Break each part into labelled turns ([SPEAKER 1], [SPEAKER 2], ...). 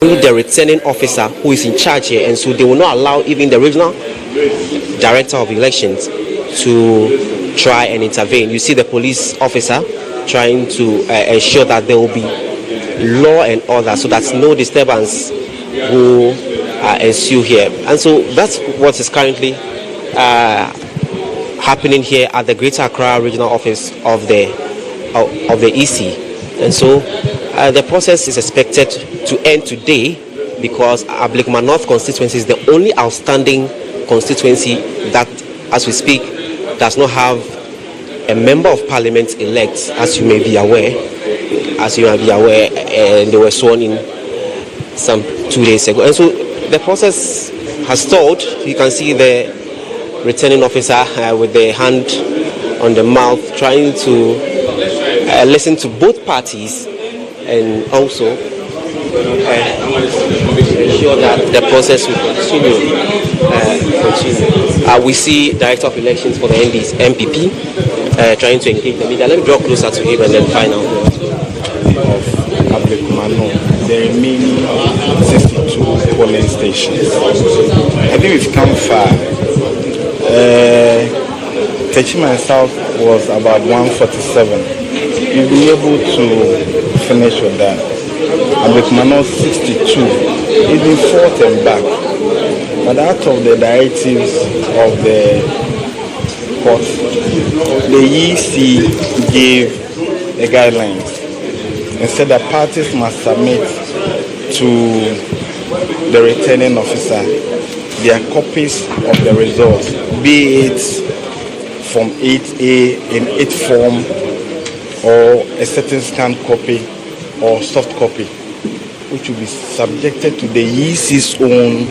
[SPEAKER 1] only the returning officer who is in charge here, and so they will not allow even the regional director of elections to try and intervene. You see the police officer trying to ensure that there will be law and order so that no disturbance will ensue here. And so that's what is currently happening here at the Greater Accra Regional Office of the EC. And so the process is expected to end today because Ablekuma North constituency is the only outstanding constituency that, as we speak, does not have a member of parliament elect, as you may be aware. And they were sworn in some 2 days ago. And so the process has stalled. You can see the returning officer with the hand on the mouth trying to listen to both parties and also ensure that the process will continue. We see Director of Elections for the MPP trying to engage the media. Let me draw closer to him and then find out.
[SPEAKER 2] Of Ablekuma North, the remaining 62 polling stations. I think we've come far. Techima South was about 147. We've been able to finish with that. Ablekuma North 62. It's been fought and back. But out of the directives of the court, the EC gave the guidelines and said that parties must submit to the returning officer their copies of the results, be it from 8A in 8 form or a certain scanned copy or soft copy, which will be subjected to the EC's own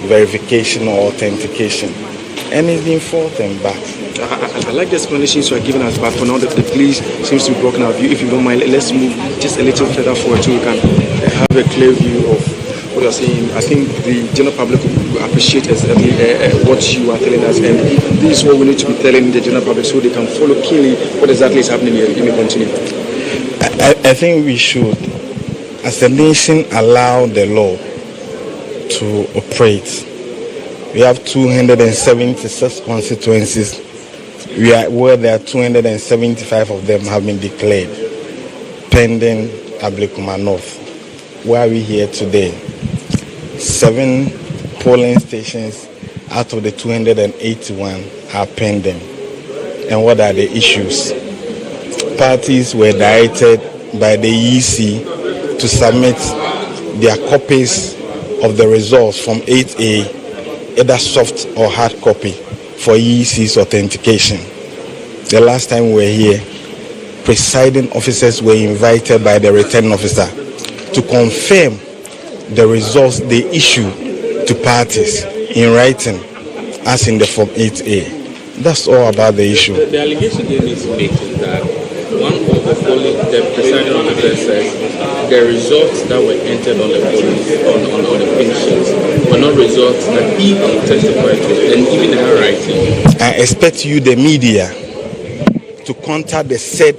[SPEAKER 2] verification or authentication. And it's been fought and back.
[SPEAKER 3] I like the explanations you are giving us, but for now the police seems to be broken out. If you don't mind, let's move just a little further forward so we can have a clear view of what you are saying. I think the general public will appreciate exactly what you are telling us, and this is what we need to be telling the general public so they can follow keenly what exactly is happening here. You may continue.
[SPEAKER 2] I think we should, as a nation, allow the law to operate. We have 276 constituencies where there are 275 of them have been declared pending Ablekuma North. Why are we here today? 7 polling stations out of the 281 are pending. And what are the issues? Parties were directed by the EC to submit their copies of the results from 8A, either soft or hard copy, for EC's authentication. The last time we were here, presiding officers were invited by the returning officer to confirm the results they issue to parties in writing, as in the Form 8A. That's all about the issue.
[SPEAKER 4] The allegation they need to make is that one of the presiding officer says the results that were entered on the pink sheets were not results that he could testify to, and even the handwriting.
[SPEAKER 2] I expect you, the media, to contact the said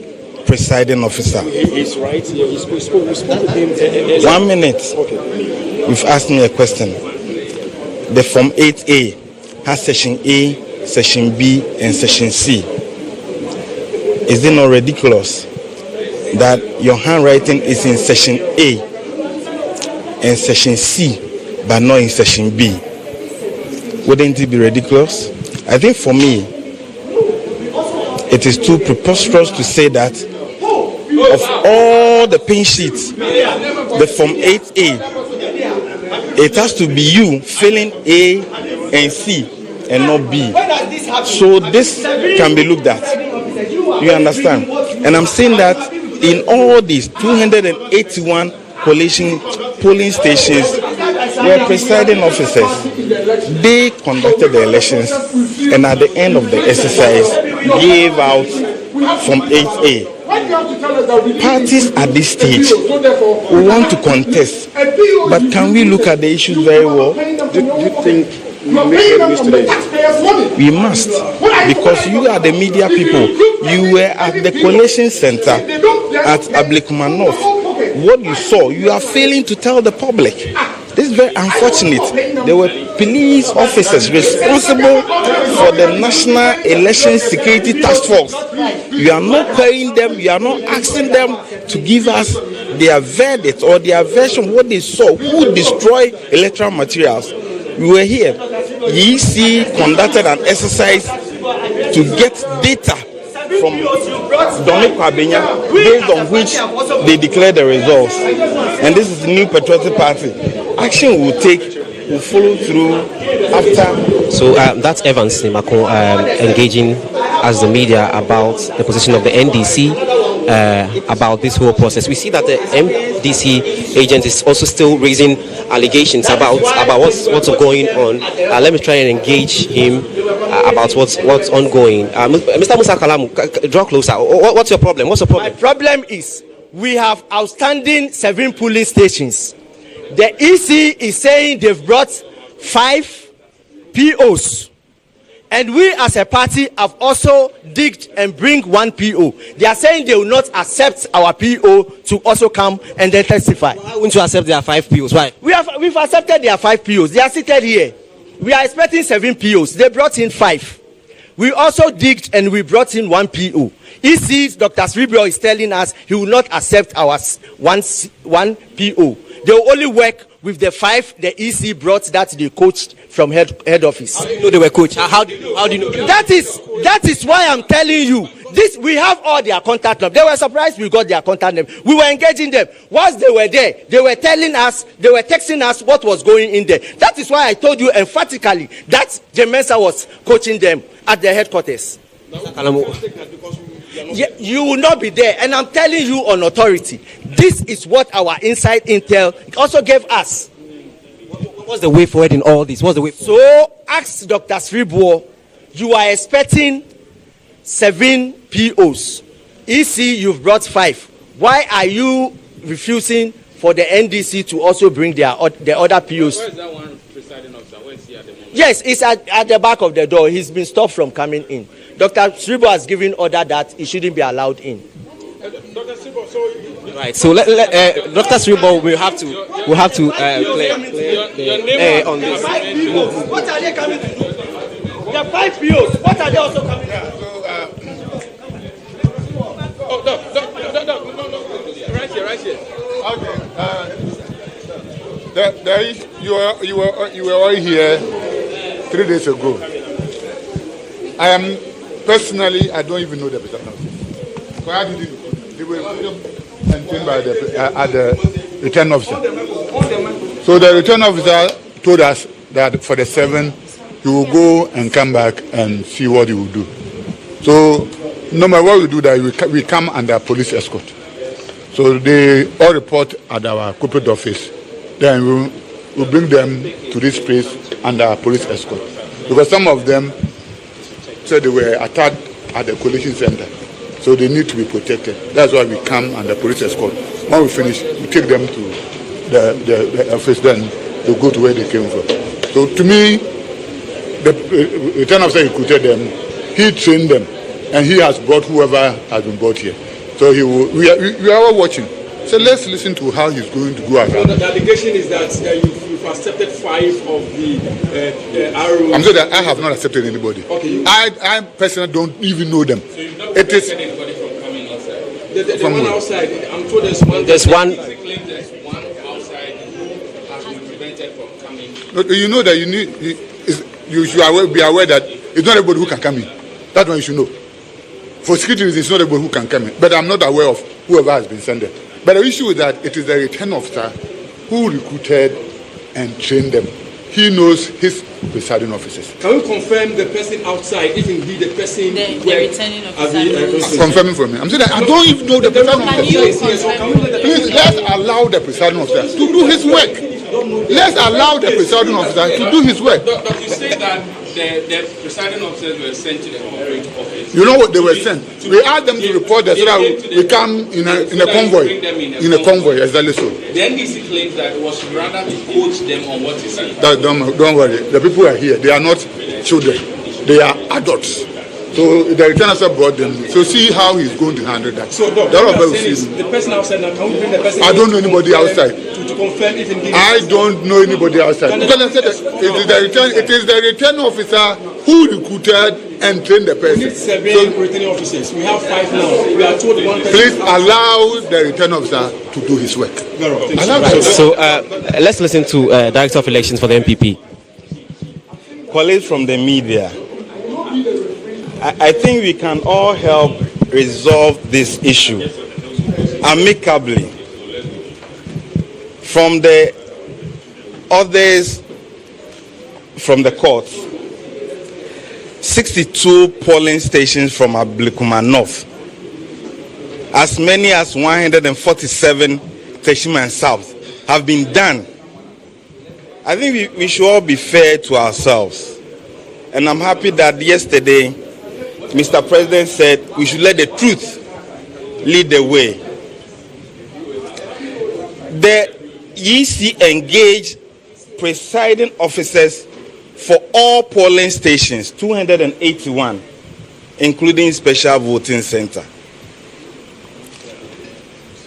[SPEAKER 2] presiding officer.
[SPEAKER 3] He's right here. We spoke with him.
[SPEAKER 2] 1 minute.
[SPEAKER 3] Okay.
[SPEAKER 2] You've asked me a question. The Form 8A has Section A, Section B, and Section C. Is it not ridiculous that your handwriting is in Section A and Section C, but not in Section B? Wouldn't it be ridiculous? I think for me, it is too preposterous to say that of all the pin sheets, the Form 8A, it has to be you filling A and C and not B. So this can be looked at. You understand? And I'm saying that in all these 281 collation polling stations were presiding officers. They conducted the elections and at the end of the exercise gave out Form 8A. Parties at this stage want to contest, but can we look at the issues very well?
[SPEAKER 3] Do you think we make this today?
[SPEAKER 2] We must, because you are the media people. You were at the collation center at Ablekuma North. what you saw, you are failing to tell the public. This is very unfortunate. There were police officers responsible for the National Election Security Task Force. You are not querying them, you are not asking them to give us their verdict or their version of what they saw, who destroyed electoral materials. We were here. The EC conducted an exercise to get data from Dominic Kwabenya, based on which they declared the results. And this is the new Patriotic Party. Action will follow through after.
[SPEAKER 1] So that's Evans Nimako engaging as the media about the position of the NDC about this whole process. We see that the MDC agent is also still raising allegations about what's going on. Let me try and engage him about what's ongoing. Mr. Musa Kalamu, draw closer. What's your problem? What's your problem?
[SPEAKER 5] My problem is we have outstanding 7 polling stations. The EC is saying they've brought 5 POs. And we as a party have also digged and bring 1 PO. They are saying they will not accept our PO to also come and then testify.
[SPEAKER 1] Why won't you accept their 5 POs? Why?
[SPEAKER 5] We've accepted their 5 POs. They are seated here. We are expecting 7 POs. They brought in 5. We also digged and we brought in 1 PO. EC, Dr. Sribro is telling us he will not accept our 1 PO. They will only work with the 5 the EC brought that they coached from head office.
[SPEAKER 1] How do you know they were coached? How do you know?
[SPEAKER 5] That is why I'm telling you. This, we have all their contact numbers. They were surprised we got their contact numbers. We were engaging them. Once they were there, they were telling us, they were texting us what was going in there. That is why I told you emphatically that Jemensa was coaching them at the headquarters. You will not be there. And I'm telling you on authority, this is what our inside intel also gave us.
[SPEAKER 1] What's the way forward in all this? What's the way forward?
[SPEAKER 5] So ask Dr. Sribwo, you are expecting 7 POs. EC, you've brought 5. Why are you refusing for the NDC to also bring the other POs?
[SPEAKER 4] Where is that one presiding officer? Where is he at the moment?
[SPEAKER 5] Yes, it's at the back of the door. He's been stopped from coming in. Dr. Sribwo has given order that he shouldn't be allowed in.
[SPEAKER 4] Dr. Sribwo, so
[SPEAKER 1] right. So Dr. Sribwo will have to play on this.
[SPEAKER 5] What are they coming to do? The 5 POs. What are they also coming to do?
[SPEAKER 4] Right here.
[SPEAKER 6] Okay. You were all here 3 days ago. I am personally, I don't even know the person. So how did you know? They were trained by the return officer. So the return officer told us that for the 7, he will go and come back and see what he will do. So no matter what we do, that we come under police escort. So they all report at our corporate office. Then we'll bring them to this place under police escort. Because some of them said they were attacked at the collation center. So they need to be protected. That's why we come under police escort. When we finish, we take them to the office, then they go to where they came from. So to me, the return officer recruited them, he trained them, and he has brought whoever has been brought here. So we are all watching. So let's listen to how he's going to go around.
[SPEAKER 3] So the allegation is that you've accepted 5 of the arrows.
[SPEAKER 6] I'm saying that I have not accepted anybody.
[SPEAKER 3] Okay.
[SPEAKER 6] I personally don't even know them.
[SPEAKER 4] So you've not prevented anybody from coming outside?
[SPEAKER 3] The one outside, I'm told there's one.
[SPEAKER 1] There's one.
[SPEAKER 4] He claims there's one outside who has been prevented from coming.
[SPEAKER 6] No, you know that you should be aware that it's not everybody who can come in. That one you should know. For security reasons, it's not everybody who can come in. But I'm not aware of whoever has been sent there. But the issue is that it is the return officer who recruited and trained them. He knows his presiding officers.
[SPEAKER 3] Can you confirm the person outside, if indeed the person...
[SPEAKER 7] The returning officer.
[SPEAKER 6] Confirming for me. I'm saying that I don't even know the presiding officer. Please, let's allow the presiding officer to do his work. Let's allow the presiding officer to do his work.
[SPEAKER 4] But you say that the presiding officers were sent to the corporate office.
[SPEAKER 6] You know what they were sent? We asked them to report that so that we come in a convoy. In a convoy, exactly so.
[SPEAKER 4] The NDC claims that it was rather to coach them on what to say.
[SPEAKER 6] Don't worry. The people are here. They are not children. They are adults. So the return officer brought them. So see how he's going to handle that.
[SPEAKER 3] So Doc, the person outside now, can we bring the person?
[SPEAKER 6] I don't know anybody outside.
[SPEAKER 3] To confirm if indeed.
[SPEAKER 6] I don't know anybody outside. Because I said it is the return officer who recruited and trained the person.
[SPEAKER 3] We need 7 returning officers. We have 5 now. We are told one person.
[SPEAKER 6] Please allow the return officer to do his work.
[SPEAKER 1] Right. So let's listen to Director of Elections for the MPP.
[SPEAKER 2] Colleagues from the media, I think we can all help resolve this issue amicably. From the others from the court, 62 polling stations from Ablikuma North, as many as 147 Teshiman South have been done. I think we should all be fair to ourselves. And I'm happy that yesterday, Mr. President said we should let the truth lead the way. The EC engaged presiding officers for all polling stations, 281, including special voting center.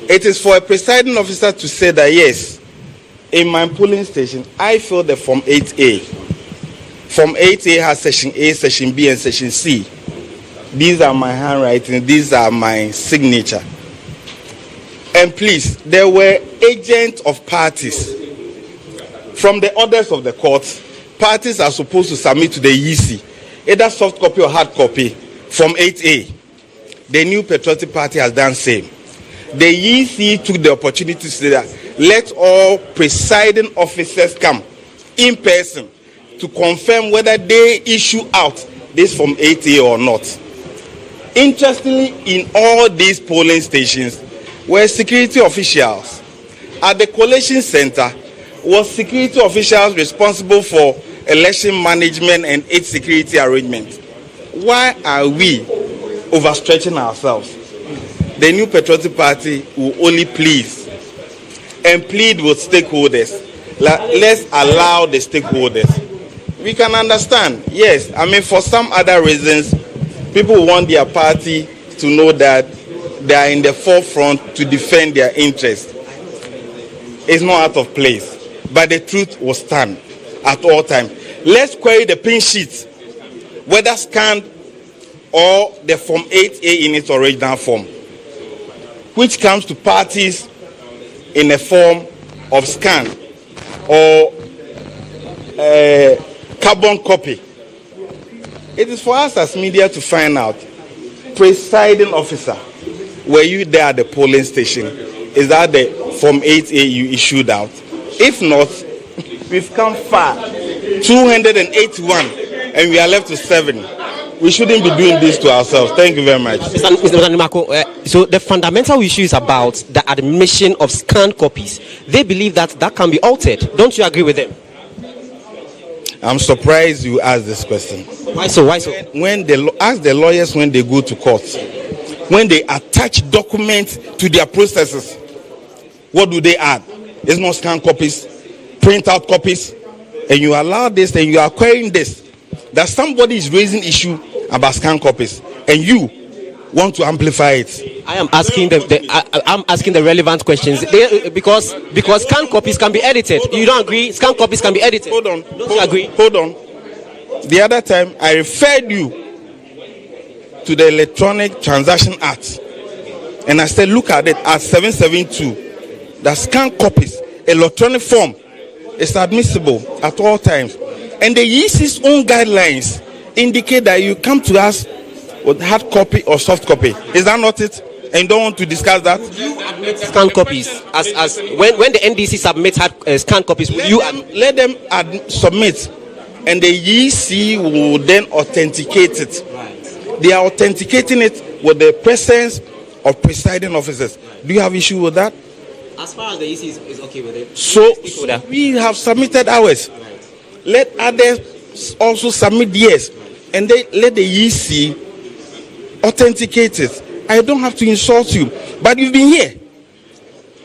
[SPEAKER 2] It is for a presiding officer to say that, yes, in my polling station, I fill the Form 8A. Form 8A has Section A, Section B, and Section C. These are my handwriting. These are my signature. And please, there were agents of parties. From the orders of the courts, parties are supposed to submit to the EC either soft copy or hard copy from 8A. The New Patriotic Party has done same. The EC took the opportunity to say that let all presiding officers come in person to confirm whether they issue out this from 8A or not. Interestingly, in all these polling stations were security officials. At the collation center was security officials responsible for election management and its security arrangement. Why are we overstretching ourselves? The New Patriotic Party will only please and plead with stakeholders. Let's allow the stakeholders. We can understand, yes, I mean, for some other reasons, people want their party to know that they are in the forefront to defend their interests. It's not out of place, but the truth will stand at all times. Let's query the pin sheet, whether scanned or the Form 8A in its original form, which comes to parties in a form of scan or carbon copy. It is for us as media to find out. Presiding officer, were you there at the polling station? Is that the Form 8A you issued out? If not, we've come far. 281 and we are left with 7. We shouldn't be doing this to ourselves. Thank you very much.
[SPEAKER 1] Mr. Nimako, so the fundamental issue is about the admission of scanned copies. They believe that that can be altered. Don't you agree with them?
[SPEAKER 2] I'm surprised you asked this question.
[SPEAKER 1] Why so? Why so?
[SPEAKER 2] When they ask the lawyers when they go to court, when they attach documents to their processes, what do they add? It's not scanned copies, print out copies, and you allow this and you are querying this. That somebody is raising issue about scanned copies, and you want to amplify it.
[SPEAKER 1] I am asking I'm asking the relevant questions because scanned copies can be edited. You don't agree? Scanned copies can be edited.
[SPEAKER 2] Hold on.
[SPEAKER 1] Don't you agree?
[SPEAKER 2] Hold on. The other time I referred you to the Electronic Transaction Act, and I said, look at it at 772. The scanned copies, electronic form, is admissible at all times. And the EC's own guidelines indicate that you come to us with hard copy or soft copy. Is that not it? And you don't want to discuss that?
[SPEAKER 1] You admit scanned copies as when the NDC submits scanned copies, will you
[SPEAKER 2] let them submit, and the EC will then authenticate it. Right. They are authenticating it with the presence of presiding officers. Do you have issue with that?
[SPEAKER 1] As far as the EC is okay with it.
[SPEAKER 2] So we have submitted ours. Right. Let others also submit theirs, and they let the EC authenticate it. I don't have to insult you, but you've been here.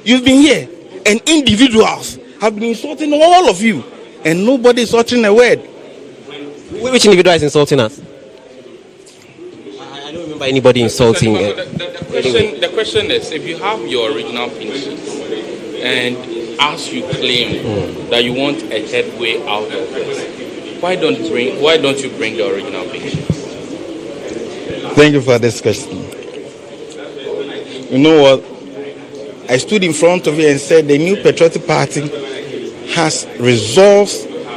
[SPEAKER 2] You've been here, and individuals have been insulting all of you, and nobody is uttering a word.
[SPEAKER 1] Which individual is insulting us? by anybody insulting.
[SPEAKER 4] The question is, if you have your original pink sheets and as you claim that you want a headway out of it, why don't you bring the original pink sheets?
[SPEAKER 2] Thank you for this question. You know what? I stood in front of you and said the New Patriotic Party has resolved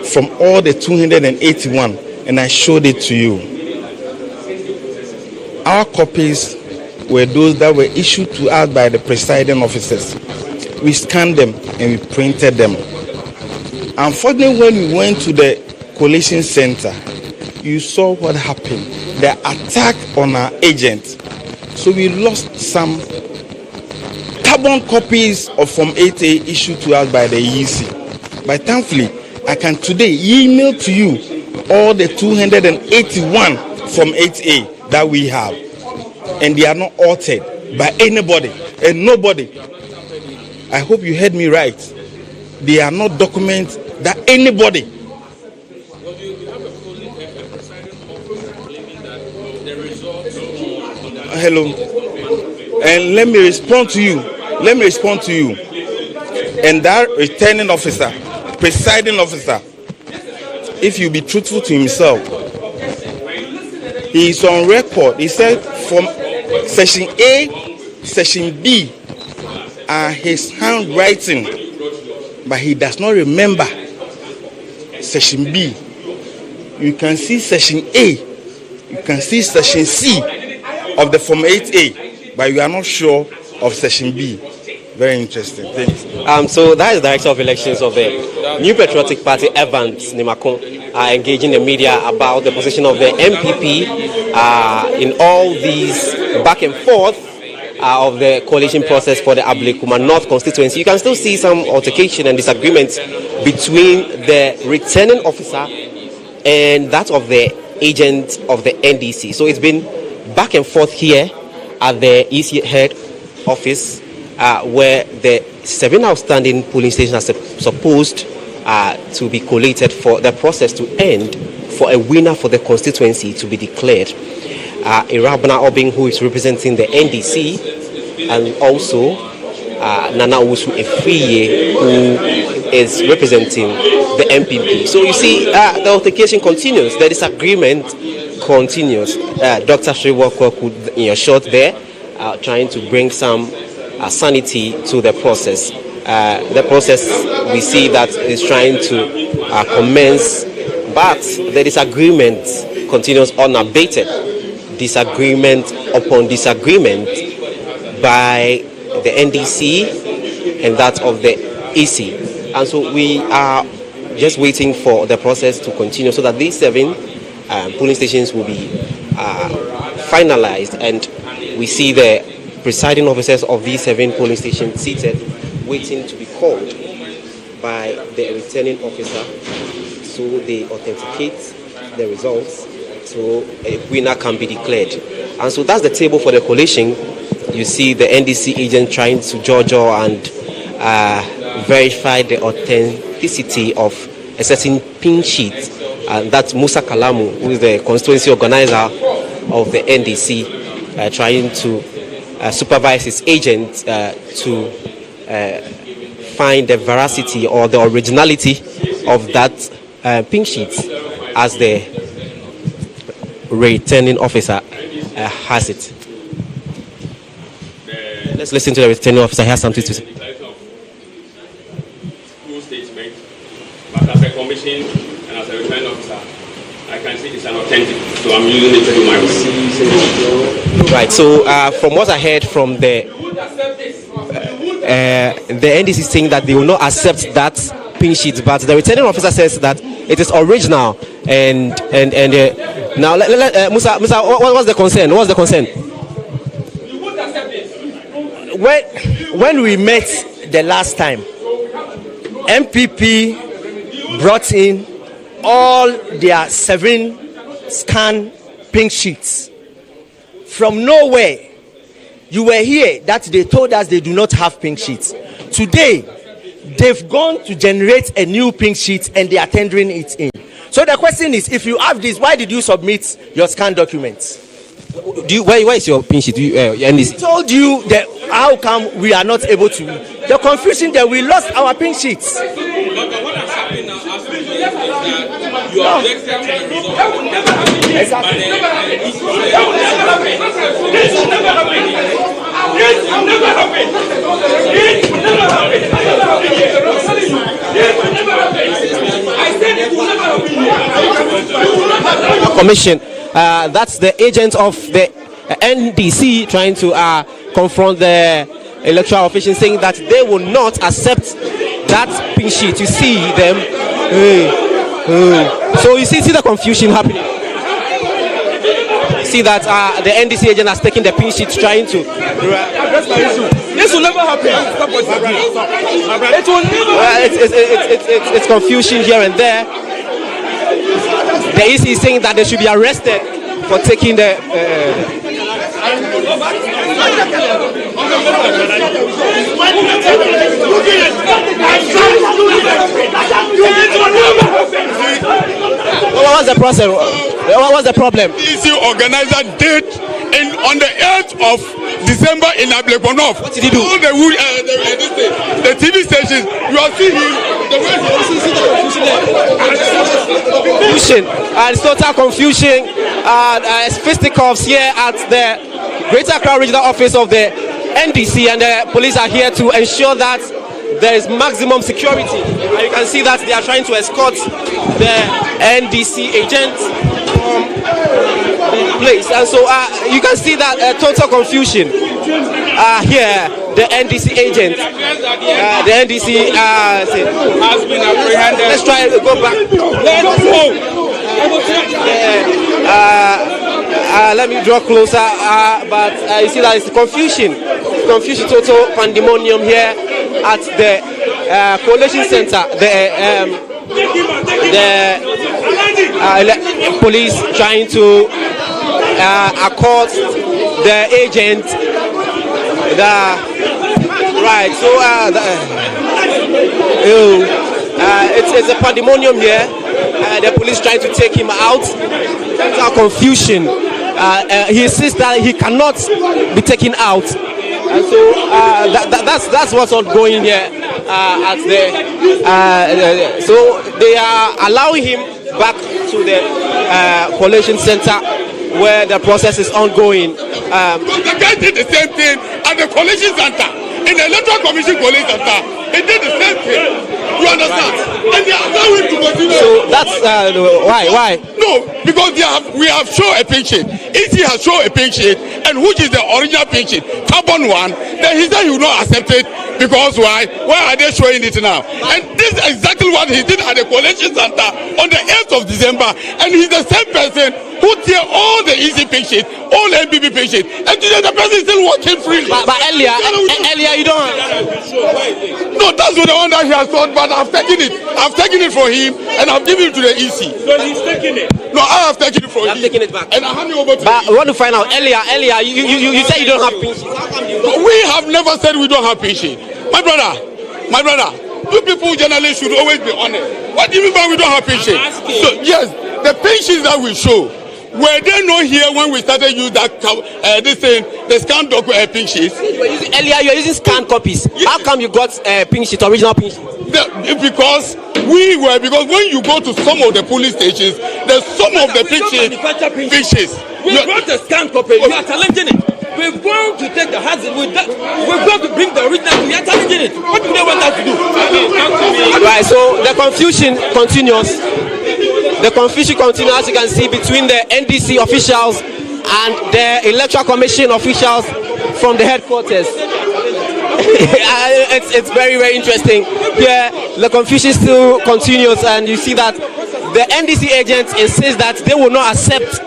[SPEAKER 2] from all the 281, and I showed it to you. Our copies were those that were issued to us by the presiding officers. We scanned them and we printed them. Unfortunately, when we went to the collation center, you saw what happened. The attack on our agent. So we lost some carbon copies of Form 8A issued to us by the EEC. But thankfully, I can today email to you all the 281 Form 8A that we have. And they are not altered by anybody and nobody. I hope you heard me right. They are not documents that anybody. Hello. And let me respond to you. And that returning officer, presiding officer, if you be truthful to himself, he is on record. He said from Section A, Section B are his handwriting, but he does not remember Section B. You can see Section A, you can see Section C of the Form 8A, but you are not sure of Section B. Very interesting. Thanks.
[SPEAKER 1] So that is the Director of Elections of the New Patriotic Party, Evans Nimakon, engaging the media about the position of the MPP in all these back and forth of the coalition process for the Ablekuma North constituency. You can still see some altercation and disagreements between the returning officer and that of the agent of the NDC. So it's been back and forth here at the EC head office, where the 7 outstanding polling stations are supposed to be collated for the process to end, for a winner for the constituency to be declared. Irabna Obing, who is representing the NDC, and also Nana Owusu Efiye, who is representing the MPP. So you see, the altercation continues, the disagreement continues. Dr. Sriwakwa could, in your short there, trying to bring some sanity to the process. The process, we see that is trying to commence, but the disagreement continues unabated. Disagreement upon disagreement by the NDC and that of the EC. And so we are just waiting for the process to continue so that these 7 polling stations will be finalized, and we see the presiding officers of these 7 polling stations seated, waiting to be called by the returning officer, so they authenticate the results, so a winner can be declared. And so that's the table for the collation. You see the NDC agent trying to judge and verify the authenticity of a certain pin sheet, and that's Musa Kalamu, who is the constituency organizer of the NDC, trying to supervise his agent to find the veracity or the originality of that pink sheet as the returning officer has it. Let's listen to the returning officer. He has something to say.
[SPEAKER 8] Full statement, but as a commission and as a returning officer, I can see it's an authentic, so I'm using it to do my work.
[SPEAKER 1] Right. So from what I heard from the NDC saying that they will not accept that pink sheet, but the returning officer says that it is original. And now, Musa, what's the concern? What's the concern?
[SPEAKER 5] When we met the last time, MPP brought in all their 7 scan pink sheets. From nowhere, you were here that they told us they do not have pink sheets. Today, they've gone to generate a new pink sheet and they are tendering it in. So the question is, if you have this, why did you submit your scanned documents?
[SPEAKER 1] Where is your pin sheet? NDC?
[SPEAKER 5] Told you that how come we are not able to? The confusion that we lost our pin sheets.
[SPEAKER 8] But what has happened now, as we is that you objected to the result.
[SPEAKER 5] Exactly.
[SPEAKER 1] Commission. That's the agent of the NDC trying to confront the electoral officials, saying that they will not accept that pin sheet. You see them. So you see the confusion happening. You see that the NDC agent has taken the pin sheet, trying to.
[SPEAKER 5] This will never happen. It will never.
[SPEAKER 1] It's confusion here and there. The EC is saying that they should be arrested for taking the. What was the process? What was the problem?
[SPEAKER 9] EC organizer did on the 8th of December in Ablekonov.
[SPEAKER 1] What did he do?
[SPEAKER 9] All the TV stations, you are seeing him. The way
[SPEAKER 1] Confusion and total confusion and fisticuffs here at the Greater Accra Regional Office of the NDC, and the police are here to ensure that there is maximum security. And you can see that they are trying to escort the NDC agents from the place, and so you can see that total confusion here. The NDC agent, the NDC
[SPEAKER 4] has been apprehended.
[SPEAKER 1] Let's try to go back. Let me draw closer, but you see that it's confusion, total pandemonium here at the collation center. The police trying to accord the agent. Right, so it's a pandemonium here. The police trying to take him out. Total confusion. He insists that he cannot be taken out, and so that's what's ongoing here at the. So they are allowing him back to the collation center where the process is ongoing.
[SPEAKER 9] The guy did the same thing at the collation center, in the electoral commission collation center. He did the same thing. You understand? And they allow him to continue.
[SPEAKER 1] So that's why?
[SPEAKER 9] No, because we have shown a pin sheet. If he has shown a pin sheet, and which is the original pin sheet, carbon one, then he said he will not accept it because why? Why are they showing it now? And this is exactly what he did at the collation center on the 8th of December. And he's the same person who tear all the easy pin sheet, all MBB pin sheet, and today the person is still working freely.
[SPEAKER 1] But earlier you don't.
[SPEAKER 9] No, that's the one that he has thought, but I've taken it. I've taken it from him and I've given it to the EC.
[SPEAKER 4] So he's taking it.
[SPEAKER 9] No, I have taken it from him.
[SPEAKER 1] I'm taking it back.
[SPEAKER 9] And I hand it over to
[SPEAKER 1] But
[SPEAKER 9] him.
[SPEAKER 1] we want to find out earlier. You say you don't have pin sheets. How come you don't?
[SPEAKER 9] We have never said we don't have pin sheet. My brother, you people generally should always be honest. What do you mean by we don't have pin sheet? So yes, the pin sheets that we show, were they not here when we started using that the scan document pin sheets?
[SPEAKER 1] Earlier you were using scanned copies. Yes. How come you got pin sheet, original pin sheet?
[SPEAKER 9] Because when you go to some of the police stations, there's some of the pin sheets.
[SPEAKER 10] We brought the scanned copy. We are challenging it. We're going to take the hazard. We're going to bring the original. We are challenging it. What do they want us to do?
[SPEAKER 1] Right. So the confusion continues. The confusion continues, as you can see, between the NDC officials and the Electoral Commission officials from the headquarters. It's very, very interesting. Here, the confusion still continues, and you see that the NDC agents insist that they will not accept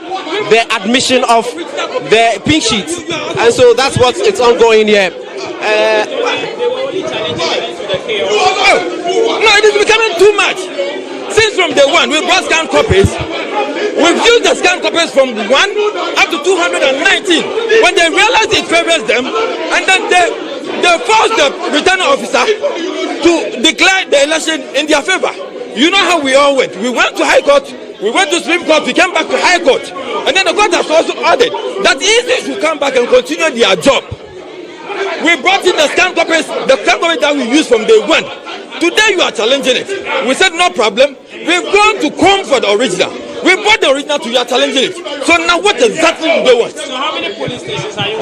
[SPEAKER 1] the admission of the pink sheet, and so that's what it's ongoing here.
[SPEAKER 10] No, it is becoming too much. Since from day one, we brought scanned copies. We've used the scanned copies from 1 up to 219. When they realize it favors them, and then they force the returning officer to declare the election in their favor. You know how we all went. We went to High Court. We went to Supreme Court. We came back to High Court. And then the court has also ordered that EC should come back and continue their job. We brought in the scan copies that we used from day one. Today you are challenging it. We said no problem. We've gone to comb for the original. We brought the original to you, are challenging it. So now what exactly do they want?
[SPEAKER 8] So how many police stations are you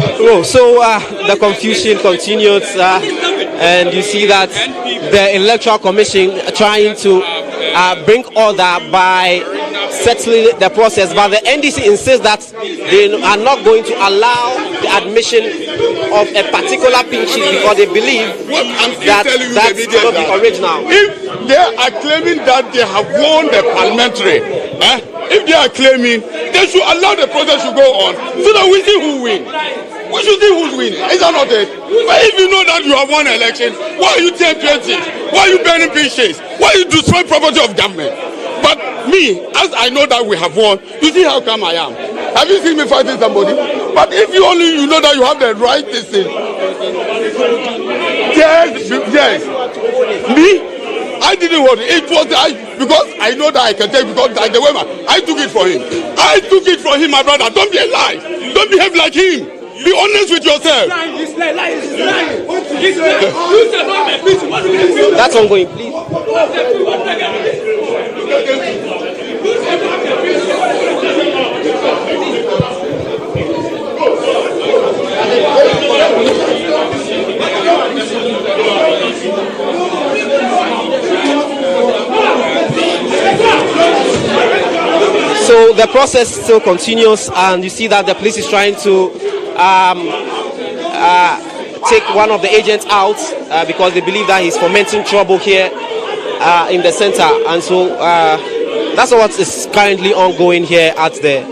[SPEAKER 1] The confusion continues, and you see that the Electoral Commission trying to bring order by settling the process, but the NDC insists that they are not going to allow the admission of a particular pink sheet because they believe that that's not the original.
[SPEAKER 9] If they are claiming that they have won the parliamentary, if they are claiming, they should allow the process to go on so that we see who wins. We should see who's winning. Is that not it? But if you know that you have won an election, why are you tempting? Why are you burning pink sheets? Why are you destroying property of government? But me, as I know that we have won, you see how calm I am. Have you seen me fighting somebody? But if you know that you have the right thing. Yes. Me? I didn't want it. It was because I know that I can take because like the way I took it for him. I took it for him, my brother. Don't be a lie. Don't behave like him. Be honest with yourself.
[SPEAKER 1] That's ongoing, please. So the process still continues, and you see that the police is trying to take one of the agents out because they believe that he's fomenting trouble here in the center, and so that's what is currently ongoing here at the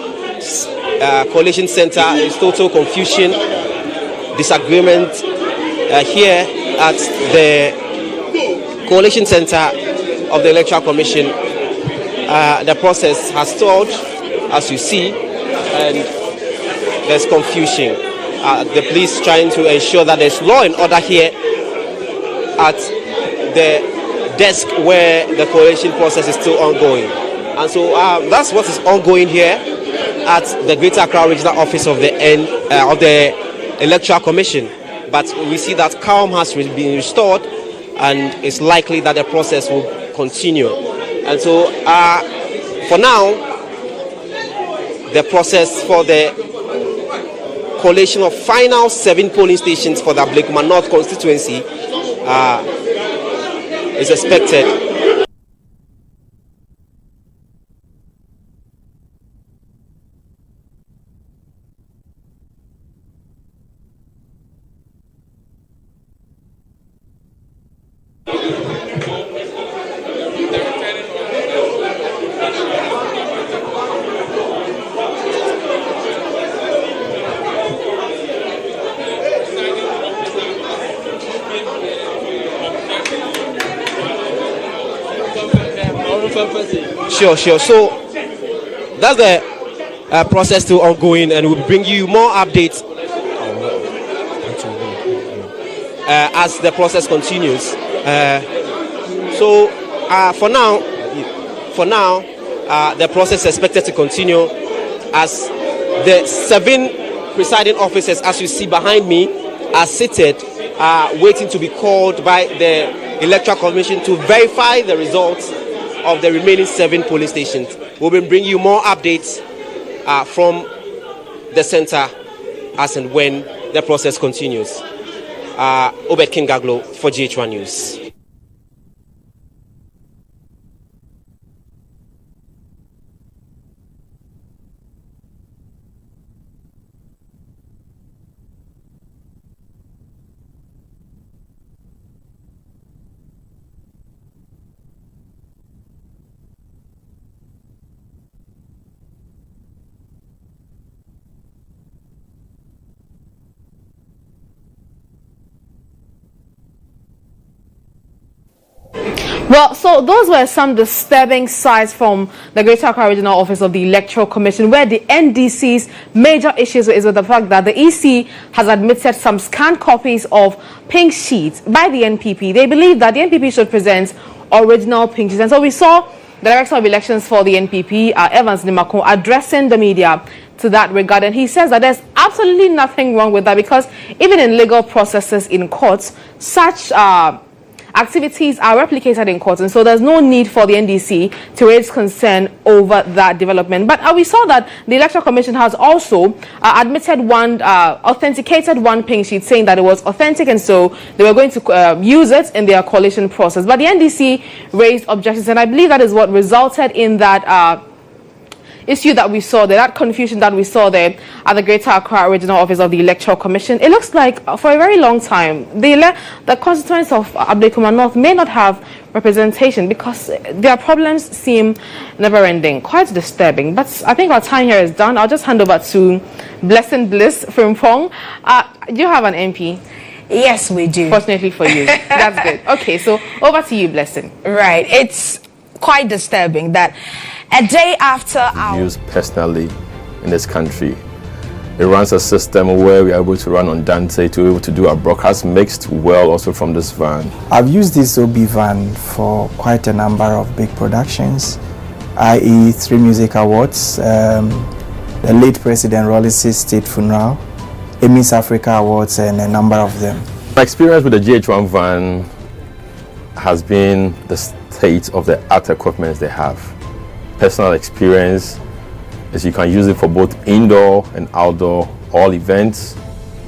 [SPEAKER 1] collation center. It's total confusion, disagreement here at the collation center of the Electoral Commission. The process has stalled, as you see, and there's confusion. The police trying to ensure that there's law and order here at the desk where the collation process is still ongoing. And so that's what is ongoing here at the Greater Accra Regional Office of the Electoral Commission. But we see that calm has been restored, and it's likely that the process will continue. And so for now, the process for the collation of final 7 polling stations for the Blakuma North constituency is expected. Sure. So that's the process still ongoing, and we'll bring you more updates as the process continues. For now, the process is expected to continue as the 7 presiding officers, as you see behind me, are seated, waiting to be called by the Electoral Commission to verify the results of the remaining 7 polling stations. We will bring you more updates from the center as and when the process continues. Obed Kingaglo for GHOne News.
[SPEAKER 11] Well, so those were some disturbing sides from the Greater Accra Regional Office of the Electoral Commission, where the NDC's major issues is with the fact that the EC has admitted some scanned copies of pink sheets by the NPP. They believe that the NPP should present original pink sheets. And so we saw the Director of Elections for the NPP, Evans Nimako, addressing the media to that regard, and he says that there's absolutely nothing wrong with that, because even in legal processes in courts, such activities are replicated in courts, and so there's no need for the NDC to raise concern over that development. But we saw that the Electoral Commission has also admitted authenticated one pink sheet, saying that it was authentic, and so they were going to use it in their collation process. But the NDC raised objections, and I believe that is what resulted in that issue that we saw there, that confusion that we saw there at the Greater Accra Regional Office of the Electoral Commission. It looks like for a very long time, the constituents of Ablekuma North may not have representation because their problems seem never-ending. Quite disturbing. But I think our time here is done. I'll just hand over to Blessing Bliss Frimpong. Do you have an MP?
[SPEAKER 12] Yes, we do.
[SPEAKER 11] Fortunately for you. That's good. Okay, so over to you, Blessing.
[SPEAKER 12] Right. It's quite disturbing that a day after our
[SPEAKER 13] used personally in this country, it runs a system where we are able to run on Dante to be able to do our broadcast mixed well also from this van.
[SPEAKER 14] I've used this OB van for quite a number of big productions, i.e. 3 music awards, the late President Rollis' state funeral, Emmys Africa Awards, and a number of them.
[SPEAKER 13] My experience with the GHOne van has been the state of the art equipment they have. Personal experience is you can use it for both indoor and outdoor, all events,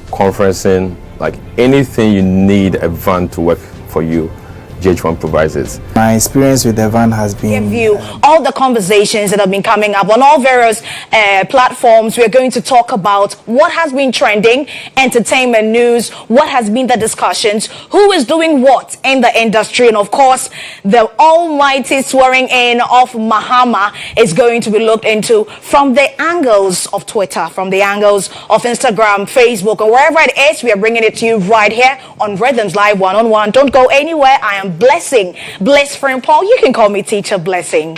[SPEAKER 13] conferencing, like anything you need a van to work for you, GHOne provides it.
[SPEAKER 14] My experience with the van has been...
[SPEAKER 12] Give you all the conversations that have been coming up on all various platforms. We're going to talk about what has been trending, entertainment news, what has been the discussions, who is doing what in the industry, and of course, the almighty swearing in of Mahama is going to be looked into from the angles of Twitter, from the angles of Instagram, Facebook, or wherever it is. We are bringing it to you right here on Rhythms Live 1-on-1. Don't go anywhere. I am Blessing Bliss Frimpong. You can call me Teacher Blessing.